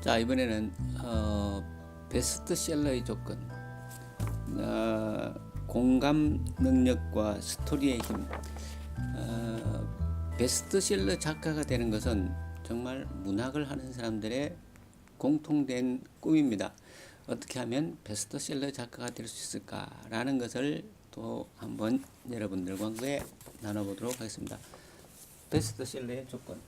자, 이번에는 베스트셀러의 조건, 공감 능력과 스토리의 힘. 베스트셀러 작가가 되는 것은 정말 문학을 하는 사람들의 공통된 꿈입니다. 어떻게 하면 베스트셀러 작가가 될 수 있을까라는 것을 또 한번 여러분들과 함께 나눠보도록 하겠습니다. 베스트셀러의 조건.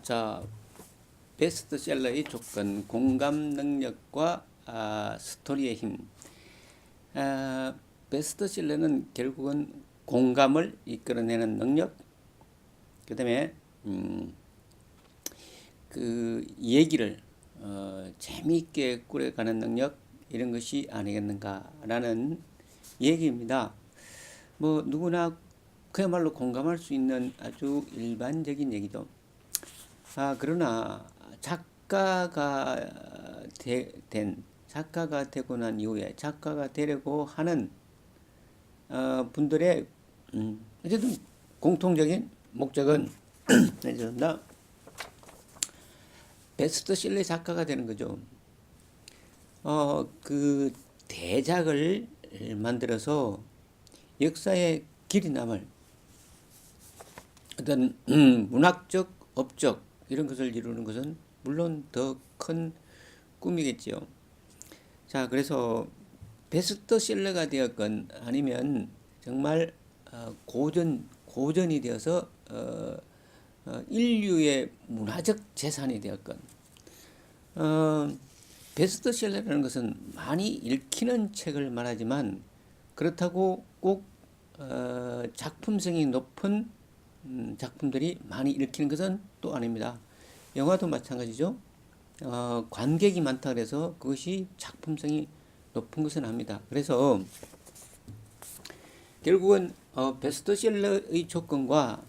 자, 베스트셀러의 조건, 공감 능력과 스토리의 힘. 베스트셀러는 결국은 공감을 이끌어내는 능력, 그 다음에 그 얘기를 재미있게 꾸려가는 능력, 이런 것이 아니겠는가라는 얘기입니다. 뭐 누구나 그야말로 공감할 수 있는 아주 일반적인 얘기죠. 그러나 작가가 작가가 되고 난 이후에 작가가 되려고 하는 분들의 어쨌든 공통적인 목적은 베스트셀러 작가가 되는 거죠. 그 대작을 만들어서 역사에 길이 남을 어떤 문학적, 업적 이런 것을 이루는 것은 물론 더 큰 꿈이겠지요. 자, 그래서 베스트셀러가 되었건 아니면 정말 고전이 되어서 인류의 문화적 재산이 되었건, 베스트셀러라는 것은 많이 읽히는 책을 말하지만 그렇다고 꼭 작품성이 높은 작품들이 많이 읽히는 것은 또 아닙니다. 영화도 마찬가지죠. 관객이 많다 그래서 그것이 작품성이 높은 것은 아닙니다. 그래서 결국은 베스트셀러의 조건과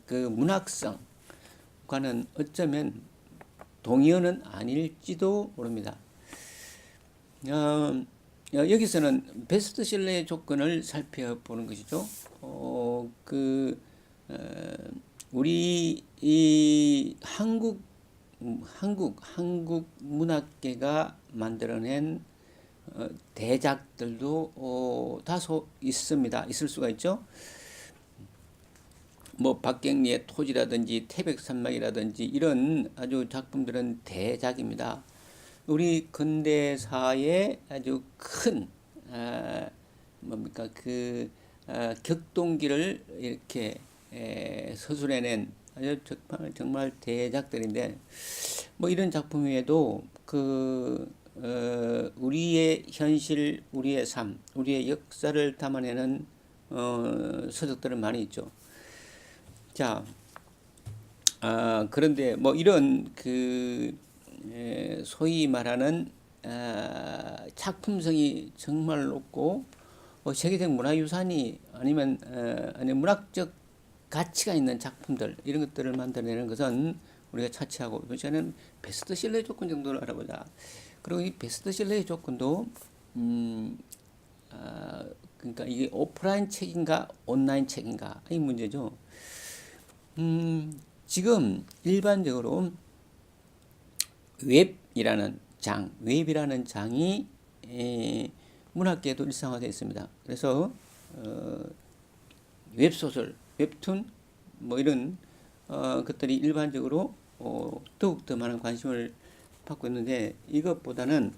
그 문학성과는 어쩌면 동의어는 아닐지도 모릅니다. 여기서는 베스트셀러의 조건을 살펴보는 것이죠. 우리 이 한국 문학계가 만들어낸 대작들도 다소 있습니다. 있을 수가 있죠. 뭐 박경리의 토지라든지 태백산맥이라든지 이런 아주 작품들은 대작입니다. 우리 근대사의 아주 큰 격동기를 이렇게 서술해낸 아주 정말 대작들인데, 뭐 이런 작품 외에도 우리의 현실, 우리의 삶, 우리의 역사를 담아내는 서적들은 많이 있죠. 자, 그런데 뭐 이런 소위 말하는 작품성이 정말 높고 세계적 문화유산이 아니면 문학적 가치가 있는 작품들, 이런 것들을 만들어내는 것은 우리가 차치하고 저는 베스트셀러의 조건 정도를 알아보자. 그리고 이 베스트셀러의 조건도 그러니까 이게 오프라인 책인가 온라인 책인가 이 문제죠. 지금 일반적으로 웹이라는 장이 문학계에도 일상화되어 있습니다. 그래서 웹소설, 웹툰 뭐 이런 것들이 일반적으로 더욱더 많은 관심을 받고 있는데, 이것보다는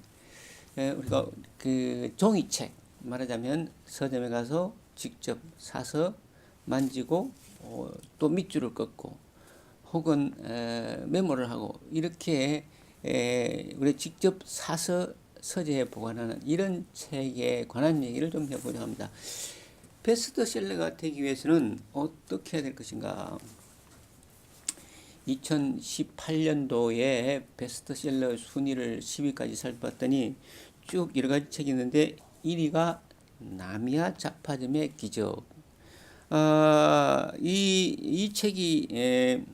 우리가 그 종이책, 말하자면 서점에 가서 직접 사서 만지고 또 밑줄을 긋고 혹은 메모를 하고 이렇게 우리 직접 사서 서재에 보관하는 이런 책에 관한 얘기를 좀 해보려 합니다. 베스트셀러가 되기 위해서는 어떻게 해야 될 것인가? 2018년도에 베스트셀러 순위를 10위까지 살펴봤더니 쭉 여러 가지 책이 있는데 1위가 나미야 자파즘의 기적. 이 책이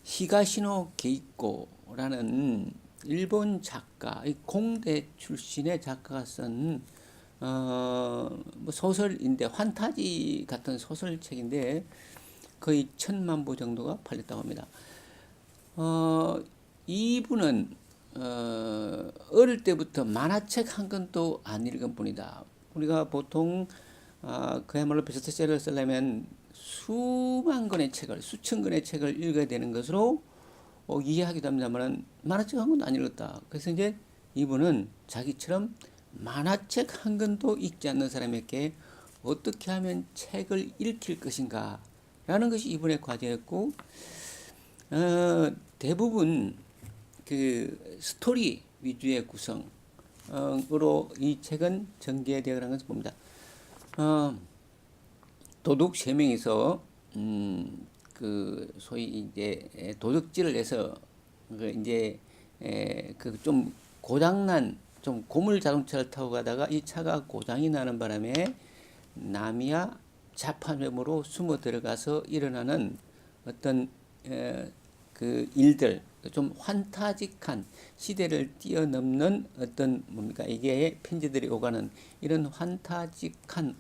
히가시노 게이코라는 일본 작가, 공대 출신의 작가가 쓴 뭐 소설인데 환타지 같은 소설책인데 거의 1000만 부 정도가 팔렸다고 합니다. 이분은 어릴 때부터 만화책 한 권도 안 읽은 분이다. 우리가 보통 그야말로 베스트셀러를 쓰려면 수만 권의 책을, 수천 권의 책을 읽어야 되는 것으로 이해하기도 합니다만 만화책 한 권도 안 읽었다. 그래서 이제 이분은 자기처럼 만화책 한 권도 읽지 않는 사람에게 어떻게 하면 책을 읽힐 것인가 라는 것이 이분의 과제였고, 대부분 그 스토리 위주의 구성으로 이 책은 전개되어가는 것을 봅니다. 도둑 3명이서 그 소위 이제 도둑질을 해서 그 이제 그 좀 고장난 좀 고물 자동차를 타고 가다가 이 차가 고장이 나는 바람에 나미야 자파점으로 숨어 들어가서 일어나는 어떤 그 일들, 좀 환타직한 시대를 뛰어넘는 어떤 뭡니까 이게 편지들이 오가는 이런 환타직한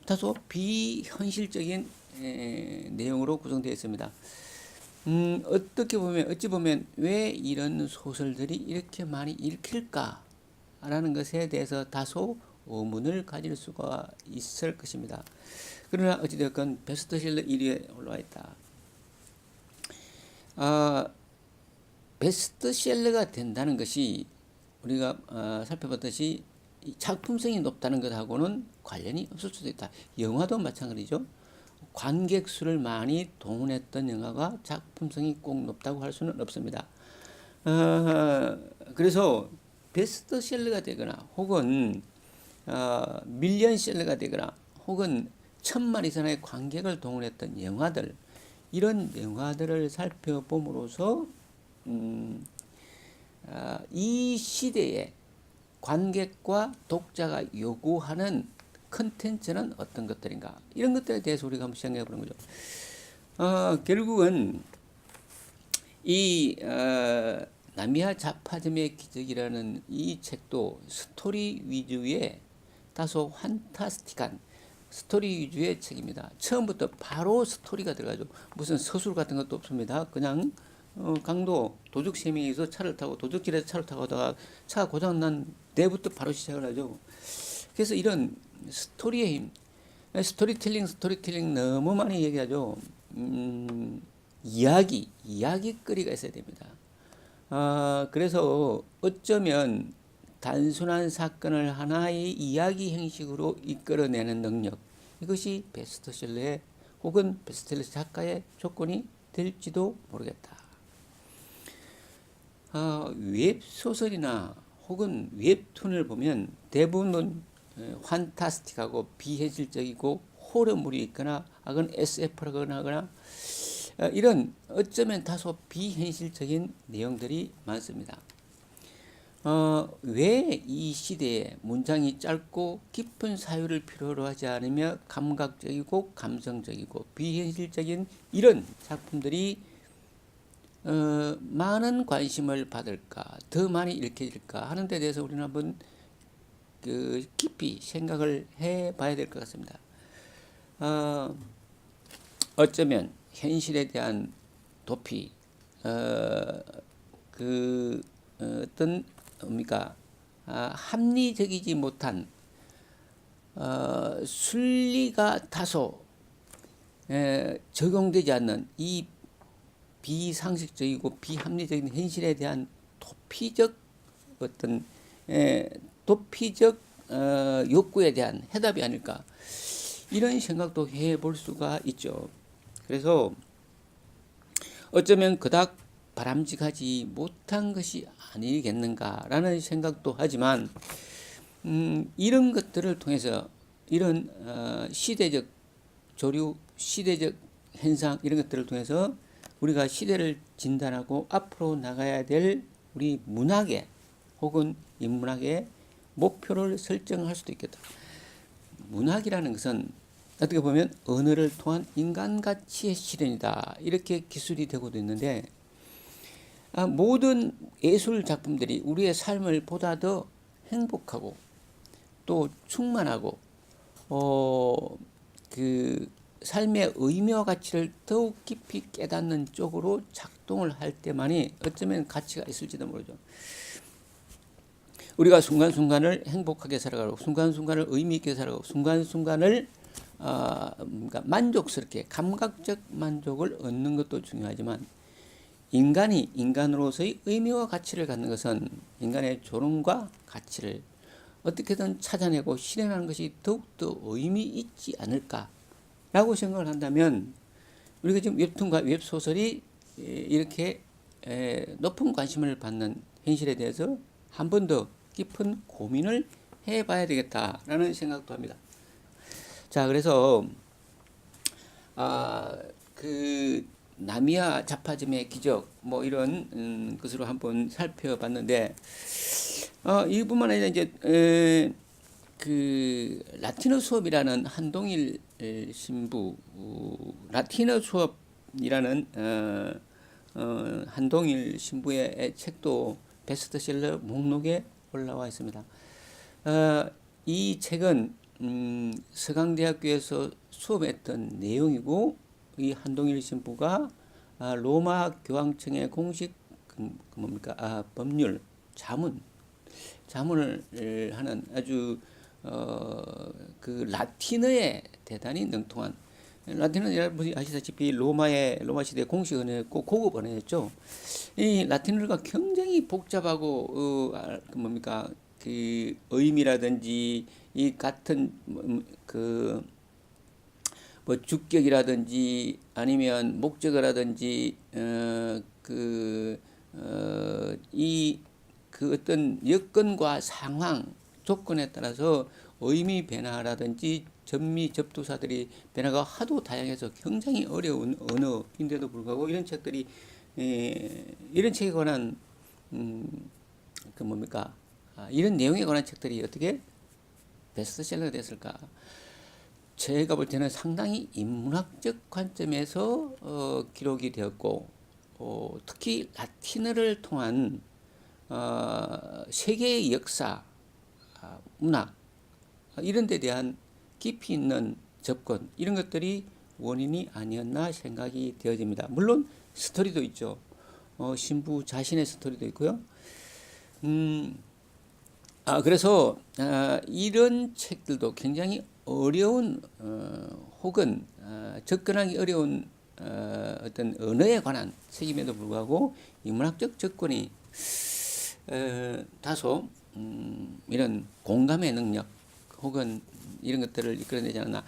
다소 비현실적인 내용으로 구성되어 있습니다. 어찌 보면 왜 이런 소설들이 이렇게 많이 읽힐까라는 것에 대해서 다소 의문을 가질 수가 있을 것입니다. 그러나 어찌되었건 베스트셀러 1위에 올라와 있다. 베스트셀러가 된다는 것이 우리가 살펴봤듯이 작품성이 높다는 것하고는 관련이 없을 수도 있다. 영화도 마찬가지죠. 관객 수를 많이 동원했던 영화가 작품성이 꼭 높다고 할 수는 없습니다. 그래서 베스트셀러가 되거나 혹은 밀리언셀러가 되거나 혹은 1000만 이상의 관객을 동원했던 영화들, 이런 영화들을 살펴봄으로써 이 시대에 관객과 독자가 요구하는 컨텐츠는 어떤 것들인가, 이런 것들에 대해서 우리가 한번 생각해 보는 거죠. 결국은 이 나미야 자파즘의 기적이라는 이 책도 스토리 위주의 다소 판타스틱한 스토리 위주의 책입니다. 처음부터 바로 스토리가 들어가죠. 무슨 서술 같은 것도 없습니다. 그냥 강도 도둑 3명이서 차를 타고 도둑질해서 차를 타고 가다가 차가 고장난 데부터 바로 시작을 하죠. 그래서 이런 스토리의 힘, 스토리텔링 너무 많이 얘기하죠. 이야기거리가 있어야 됩니다. 그래서 어쩌면 단순한 사건을 하나의 이야기 형식으로 이끌어내는 능력, 이것이 베스트셀러의 혹은 베스트셀러 작가의 조건이 될지도 모르겠다. 웹소설이나 혹은 웹툰을 보면 대부분은 판타스틱하고 비현실적이고 호러물이 있거나 혹은 SF라거나 하거나 이런 어쩌면 다소 비현실적인 내용들이 많습니다. 왜 이 시대에 문장이 짧고 깊은 사유를 필요로 하지 않으며 감각적이고 감성적이고 비현실적인 이런 작품들이 많은 관심을 받을까, 더 많이 읽혀질까 하는 데 대해서 우리는 한번 깊이 생각을 해봐야 될 것 같습니다. 어쩌면 현실에 대한 도피, 어떤 뭡니까 합리적이지 못한 순리가 다소 적용되지 않는 이 비상식적이고 비합리적인 현실에 대한 도피적 어떤 도피적 욕구에 대한 해답이 아닐까, 이런 생각도 해볼 수가 있죠. 그래서 어쩌면 그닥 바람직하지 못한 것이 아니겠는가라는 생각도 하지만 이런 것들을 통해서 이런 시대적 조류, 시대적 현상, 이런 것들을 통해서 우리가 시대를 진단하고 앞으로 나가야 될 우리 문학의 혹은 인문학의 목표를 설정할 수도 있겠다. 문학이라는 것은 어떻게 보면 언어를 통한 인간 가치의 실현이다. 이렇게 기술이 되고도 있는데 모든 예술 작품들이 우리의 삶을 보다 더 행복하고 또 충만하고 그 삶의 의미와 가치를 더욱 깊이 깨닫는 쪽으로 작동을 할 때만이 어쩌면 가치가 있을지도 모르죠. 우리가 순간순간을 행복하게 살아가고 순간순간을 의미 있게 살아가고 순간순간을 그러니까 만족스럽게 감각적 만족을 얻는 것도 중요하지만 인간이 인간으로서의 의미와 가치를 갖는 것은 인간의 존엄과 가치를 어떻게든 찾아내고 실현하는 것이 더욱더 의미 있지 않을까라고 생각을 한다면 우리가 지금 웹툰과 웹소설이 이렇게 높은 관심을 받는 현실에 대해서 한 번 더 깊은 고민을 해봐야 되겠다라는 생각도 합니다. 자, 그래서 그 나미야 자파즘의 기적 뭐 이런 것으로 한번 살펴봤는데 이뿐만 아니라 이제 그 라틴어 수업이라는 한동일 신부 라틴어 수업이라는 한동일 신부의 책도 베스트셀러 목록에 올라와 있습니다. 이 책은 서강대학교에서 수업했던 내용이고 이 한동일 신부가 로마 교황청의 공식 법률 자문을 하는 아주 그 라틴어에 대단히 능통한 라틴어는 여러분이 아시다시피 로마 시대 공식 언어였고 고급 언어였죠. 이 라틴어가 굉장히 복잡하고 그 의미라든지 이 같은 뭐 주격이라든지 아니면 목적어라든지 이 어떤 여건과 상황 조건에 따라서 의미 변화라든지 전미 접두사들이 변화가 하도 다양해서 굉장히 어려운 언어인데도 불구하고 이런 책들이 이런 책에 관한 이런 내용에 관한 책들이 어떻게 베스트셀러가 됐을까? 제가 볼 때는 상당히 인문학적 관점에서 기록이 되었고 특히 라틴어를 통한 세계의 역사, 문학 이런 데 대한 깊이 있는 접근 이런 것들이 원인이 아니었나 생각이 되어집니다. 물론 스토리도 있죠. 신부 자신의 스토리도 있고요. 그래서 이런 책들도 굉장히 어려운 혹은 접근하기 어려운 어떤 언어에 관한 책임에도 불구하고 인문학적 접근이 다소 이런 공감의 능력 혹은 이런 것들을 이끌어내지 않았나.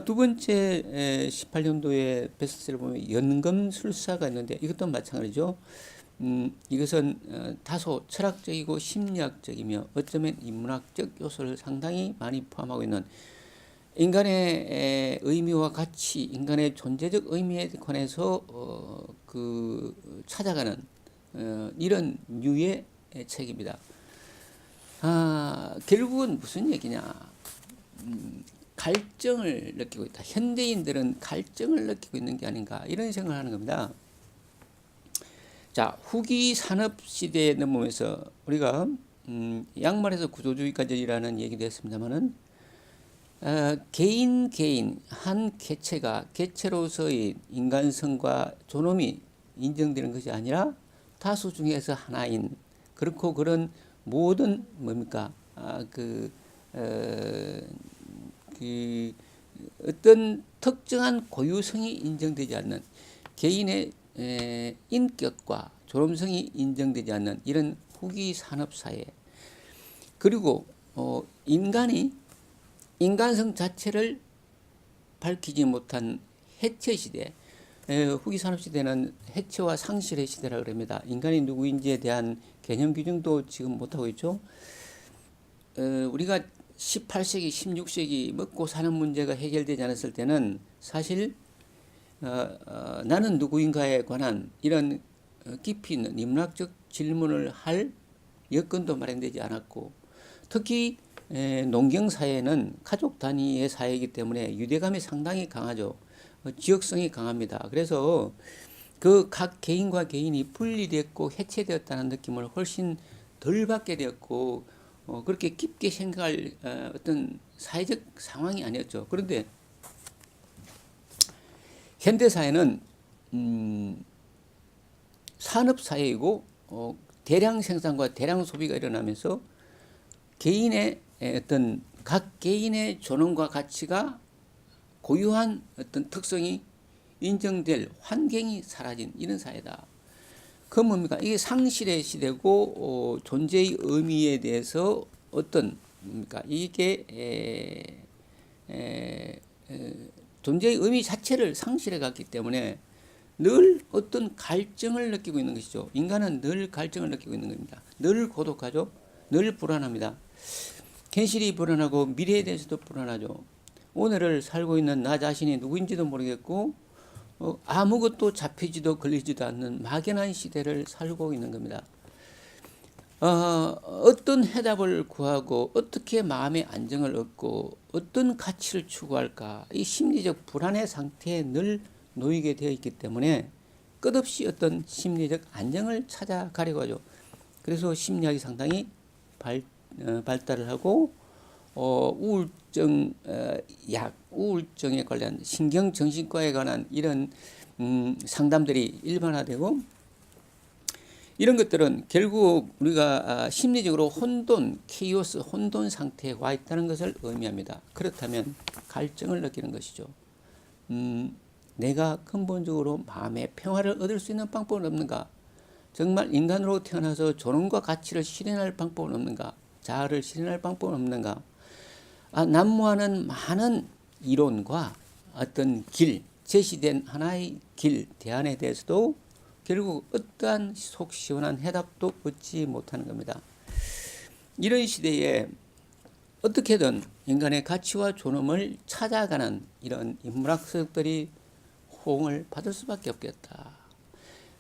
두 번째 18년도에 베스트셀러 보면 연금술사가 있는데 이것도 마찬가지죠. 이것은 다소 철학적이고 심리학적이며 어쩌면 인문학적 요소를 상당히 많이 포함하고 있는 인간의 의미와 가치, 인간의 존재적 의미에 관해서 찾아가는 이런 류의 책입니다. 결국은 무슨 얘기냐? 갈증을 느끼고 있다. 현대인들은 갈증을 느끼고 있는 게 아닌가 이런 생각을 하는 겁니다. 자, 후기 산업 시대에 넘어오면서 우리가 양말에서 구조주의까지라는 얘기도 했습니다만은 개인 한 개체가 개체로서의 인간성과 존엄이 인정되는 것이 아니라 다수 중에서 하나인 그렇고 그런 모든 어떤 특정한 고유성이 인정되지 않는 개인의 인격과 존엄성이 인정되지 않는 이런 후기 산업사회 그리고 인간이 인간성 자체를 밝히지 못한 해체시대 후기 산업시대는 해체와 상실의 시대라고 합니다. 인간이 누구인지에 대한 개념 규정도 지금 못하고 있죠. 우리가 18세기, 16세기 먹고 사는 문제가 해결되지 않았을 때는 사실 나는 누구인가에 관한 이런 깊이 있는 인문학적 질문을 할 여건도 마련되지 않았고, 특히 농경 사회는 가족 단위의 사회이기 때문에 유대감이 상당히 강하죠. 지역성이 강합니다. 그래서 그 각 개인과 개인이 분리됐고 해체되었다는 느낌을 훨씬 덜 받게 되었고, 그렇게 깊게 생각할 어떤 사회적 상황이 아니었죠. 그런데 현대 사회는 산업 사회이고, 대량 생산과 대량 소비가 일어나면서 개인의 어떤 각 개인의 존엄과 가치가 고유한 어떤 특성이 인정될 환경이 사라진 이런 사회다. 그 뭡니까? 이게 상실의 시대고, 존재의 의미에 대해서 어떤 뭡니까? 이게 존재의 의미 자체를 상실해 갔기 때문에 늘 어떤 갈증을 느끼고 있는 것이죠. 인간은 늘 갈증을 느끼고 있는 겁니다. 늘 고독하죠. 늘 불안합니다. 현실이 불안하고 미래에 대해서도 불안하죠. 오늘을 살고 있는 나 자신이 누구인지도 모르겠고, 아무것도 잡히지도 걸리지도 않는 막연한 시대를 살고 있는 겁니다. 어떤 해답을 구하고 어떻게 마음의 안정을 얻고 어떤 가치를 추구할까, 이 심리적 불안의 상태에 늘 놓이게 되어 있기 때문에 끝없이 어떤 심리적 안정을 찾아가려고 하죠. 그래서 심리학이 상당히 발달을 하고, 우울증 우울증에 관련 신경정신과에 관한 이런 상담들이 일반화되고, 이런 것들은 결국 우리가 심리적으로 케이오스, 혼돈 상태에 와 있다는 것을 의미합니다. 그렇다면 갈증을 느끼는 것이죠. 내가 근본적으로 마음의 평화를 얻을 수 있는 방법은 없는가? 정말 인간으로 태어나서 존엄과 가치를 실현할 방법은 없는가? 자아를 실현할 방법은 없는가? 난무하는 많은 이론과 어떤 제시된 하나의 대안에 대해서도 결국 어떠한 속 시원한 해답도 얻지 못하는 겁니다. 이런 시대에 어떻게든 인간의 가치와 존엄을 찾아가는 이런 인문학 서적들이 호응을 받을 수밖에 없겠다.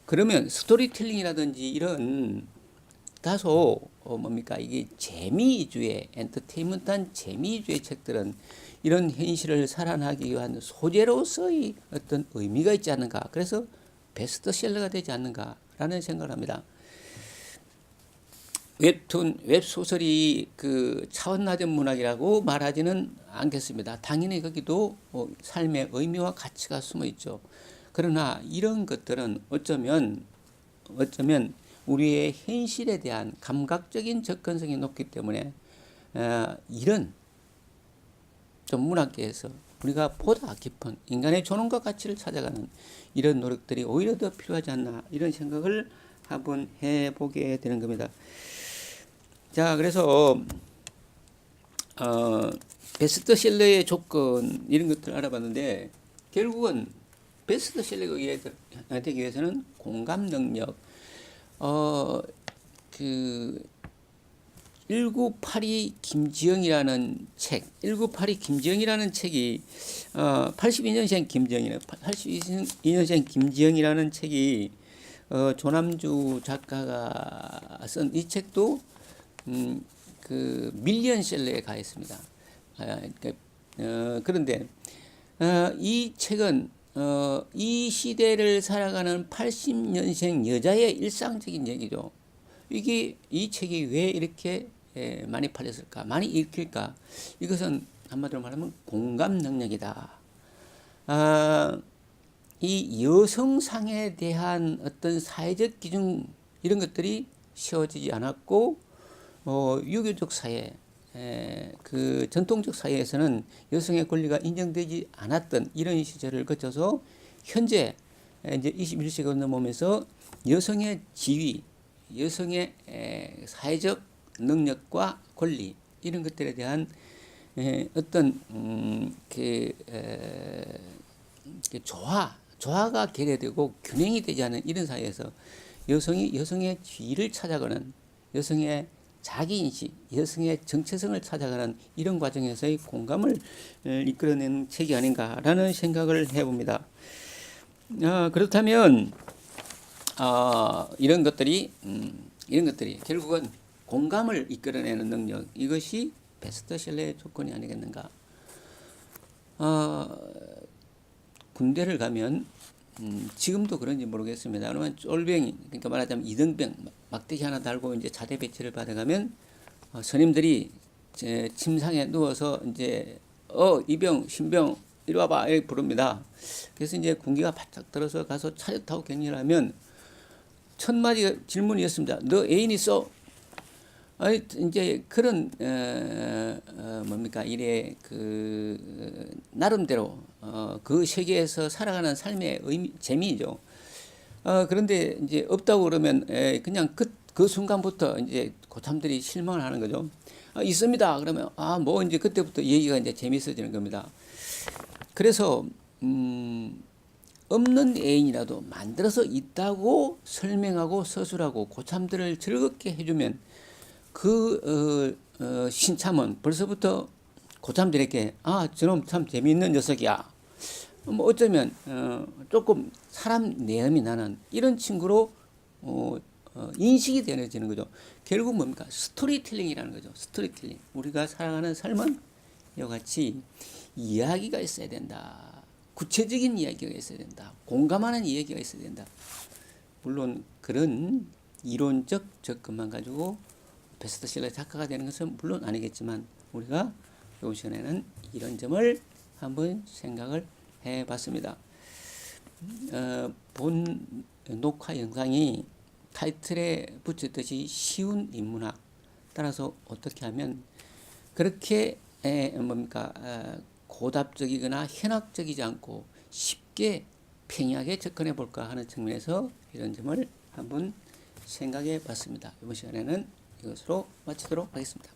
그러면 스토리텔링이라든지 이런 다소 이게 재미 위주의, 엔터테인먼트한 재미 위주의 책들은 이런 현실을 살아나기 위한 소재로서의 어떤 의미가 있지 않는가. 그래서 베스트셀러가 되지 않는가라는 생각을 합니다. 웹소설이 그 차원 낮은 문학이라고 말하지는 않겠습니다. 당연히 거기도 삶의 의미와 가치가 숨어 있죠. 그러나 이런 것들은 어쩌면 우리의 현실에 대한 감각적인 접근성이 높기 때문에 이런 좀 문학계에서 우리가 보다 깊은 인간의 존엄과 가치를 찾아가는 이런 노력들이 오히려 더 필요하지 않나, 이런 생각을 한번 해보게 되는 겁니다. 자, 그래서 베스트셀러의 조건 이런 것들을 알아봤는데, 결국은 베스트셀러가 되기 위해서는 공감 능력, 1982 김지영이라는 책, 1982 김지영이라는 책이 82년생 김지영이라는 책이 조남주 작가가 쓴 이 책도 그 밀리언셀러에 가 있습니다. 그런데 이 책은 이 시대를 살아가는 80년생 여자의 일상적인 얘기죠. 이 책이 왜 이렇게 많이 팔렸을까, 많이 읽힐까? 이것은 한마디로 말하면 공감 능력이다. 이 여성상에 대한 어떤 사회적 기준, 이런 것들이 세워지지 않았고, 유교적 사회, 그 전통적 사회에서는 여성의 권리가 인정되지 않았던 이런 시절을 거쳐서 현재 이제 21세기로 넘어오면서 여성의 지위, 여성의 사회적 능력과 권리, 이런 것들에 대한 어떤 조화가 결여되고 균형이 되지 않은 이런 사회에서 여성의 지위를 찾아가는, 여성의 자기인식, 여성의 정체성을 찾아가는 이런 과정에서의 공감을 이끌어낸 책이 아닌가라는 생각을 해봅니다. 그렇다면 이런 것들이 결국은 공감을 이끌어내는 능력, 이것이 베스트셀러의 조건이 아니겠는가. 군대를 가면 지금도 그런지 모르겠습니다. 그러면 쫄병이, 그러니까 말하자면 이등병 막대기 하나 달고 이제 자대 배치를 받아가면 선임들이 침상에 누워서 이제 이병 신병 이리 와봐 이렇게 부릅니다. 그래서 이제 군기가 바짝 들어서 가서 차를 타고 격리를 하면 첫 마디 질문이었습니다. 너 애인 있어? 아니 이제 그런 뭡니까 이래 그 나름대로 그 세계에서 살아가는 삶의 재미죠. 그런데 이제 없다고 그러면 그냥 그 순간부터 이제 고참들이 실망을 하는 거죠. 있습니다. 그러면 뭐 이제 그때부터 얘기가 이제 재밌어지는 겁니다. 그래서 없는 애인이라도 만들어서 있다고 설명하고 서술하고 고참들을 즐겁게 해주면 그 신참은 벌써부터 고참들에게 저놈 참 재미있는 녀석이야. 뭐 어쩌면 조금 사람 내음이 나는 이런 친구로 인식이 되어지는 거죠. 결국 뭡니까? 스토리텔링이라는 거죠. 스토리텔링. 우리가 살아가는 삶은 이와 같이 이야기가 있어야 된다. 구체적인 이야기가 있어야 된다. 공감하는 이야기가 있어야 된다. 물론 그런 이론적 접근만 가지고 베스트셀러 작가가 되는 것은 물론 아니겠지만 우리가 이번 시간에는 이런 점을 한번 생각을 해봤습니다. 본 녹화 영상이 타이틀에 붙였듯이 쉬운 인문학, 따라서 어떻게 하면 그렇게 고답적이거나 현학적이지 않고 쉽게 평이하게 접근해 볼까 하는 측면에서 이런 점을 한번 생각해 봤습니다. 이번 시간에는 이것으로 마치도록 하겠습니다.